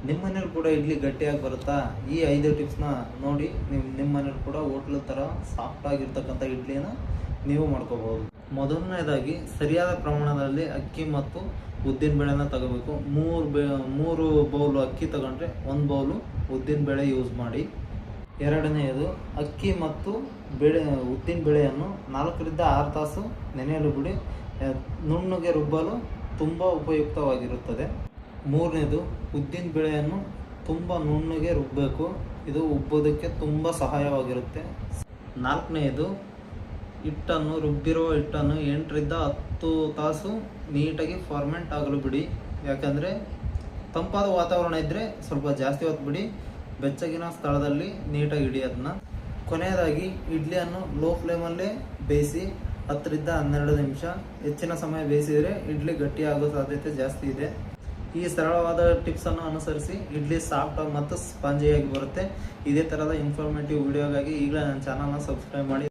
ನಿಮ್ಮ ಮನೇಲಿ ಕೂಡ ಇಡ್ಲಿ ಗಟ್ಟಿಯಾಗಿ ಬರುತ್ತಾ? ಈ 5 ಟಿಪ್ಸ್ನ ನೋಡಿ ನಿಮ್ಮ ಮನೇಲಿ ಕೂಡ ಹೋಟ್ಲ್ ಥರ ಸಾಫ್ಟ್ ಆಗಿರ್ತಕ್ಕಂಥ ಇಡ್ಲಿನ ನೀವು ಮಾಡ್ಕೋಬಹುದು. ಮೊದಲನೇದಾಗಿ ಸರಿಯಾದ ಪ್ರಮಾಣದಲ್ಲಿ ಅಕ್ಕಿ ಮತ್ತು ಉದ್ದಿನ ಬೇಳೆನ ತಗೋಬೇಕು. 3 ಬೌಲು ಅಕ್ಕಿ ತಗೊಂಡ್ರೆ 1 ಬೌಲು ಉದ್ದಿನ ಬೇಳೆ ಯೂಸ್ ಮಾಡಿ. ಎರಡನೆಯದು, ಅಕ್ಕಿ ಮತ್ತು ಉದ್ದಿನ ಬೇಳೆಯನ್ನು 4 ರಿಂದ 6 ತಾಸು ನೆನೆಯಲು ಬಿಡಿ. ನುಣ್ಣಗೆ ರುಬ್ಬಲು ತುಂಬ ಉಪಯುಕ್ತವಾಗಿರುತ್ತದೆ. ಮೂರನೇದು, ಉದ್ದಿನ ಬೇಳೆಯನ್ನು ತುಂಬ ನುಣ್ಣಗೆ ರುಬ್ಬಬೇಕು. ಇದು ಉಬ್ಬೋದಕ್ಕೆ ತುಂಬ ಸಹಾಯವಾಗಿರುತ್ತೆ. ನಾಲ್ಕನೆಯದು, ರುಬ್ಬಿರುವ ಹಿಟ್ಟನ್ನು 8 ರಿಂದ 10 ತಾಸು ನೀಟಾಗಿ ಫಾರ್ಮೆಂಟ್ ಆಗಲು ಬಿಡಿ. ಯಾಕಂದರೆ ತಂಪಾದ ವಾತಾವರಣ ಇದ್ದರೆ ಸ್ವಲ್ಪ ಜಾಸ್ತಿ ಹೊತ್ತು ಬಿಡಿ, ಬೆಚ್ಚಗಿನ ಸ್ಥಳದಲ್ಲಿ ನೀಟಾಗಿ ಇಡಿ ಅದನ್ನ. ಕೊನೆಯದಾಗಿ, ಇಡ್ಲಿಯನ್ನು ಲೋ ಫ್ಲೇಮಲ್ಲೇ ಬೇಯಿಸಿ 10 ರಿಂದ 12 ನಿಮಿಷ. ಹೆಚ್ಚಿನ ಸಮಯ ಬೇಯಿಸಿದರೆ ಇಡ್ಲಿ ಗಟ್ಟಿಯಾಗೋ ಸಾಧ್ಯತೆ ಜಾಸ್ತಿ ಇದೆ. ಈ ಸರಳವಾದ ಟಿಪ್ಸನ್ನು ಅನುಸರಿಸಿ ಇಡ್ಲಿ ಸಾಫ್ಟ್ ಮತ್ತು ಸ್ಪಾಂಜಿಯಾಗಿ ಬರುತ್ತೆ. ಇದೇ ಥರದ ಇನ್ಫಾರ್ಮೇಟಿವ್ ವಿಡಿಯೋಗಾಗಿ ಈಗಲೇ ನನ್ನ ಚಾನಲ್ನ ಸಬ್ಸ್ಕ್ರೈಬ್ ಮಾಡಿ.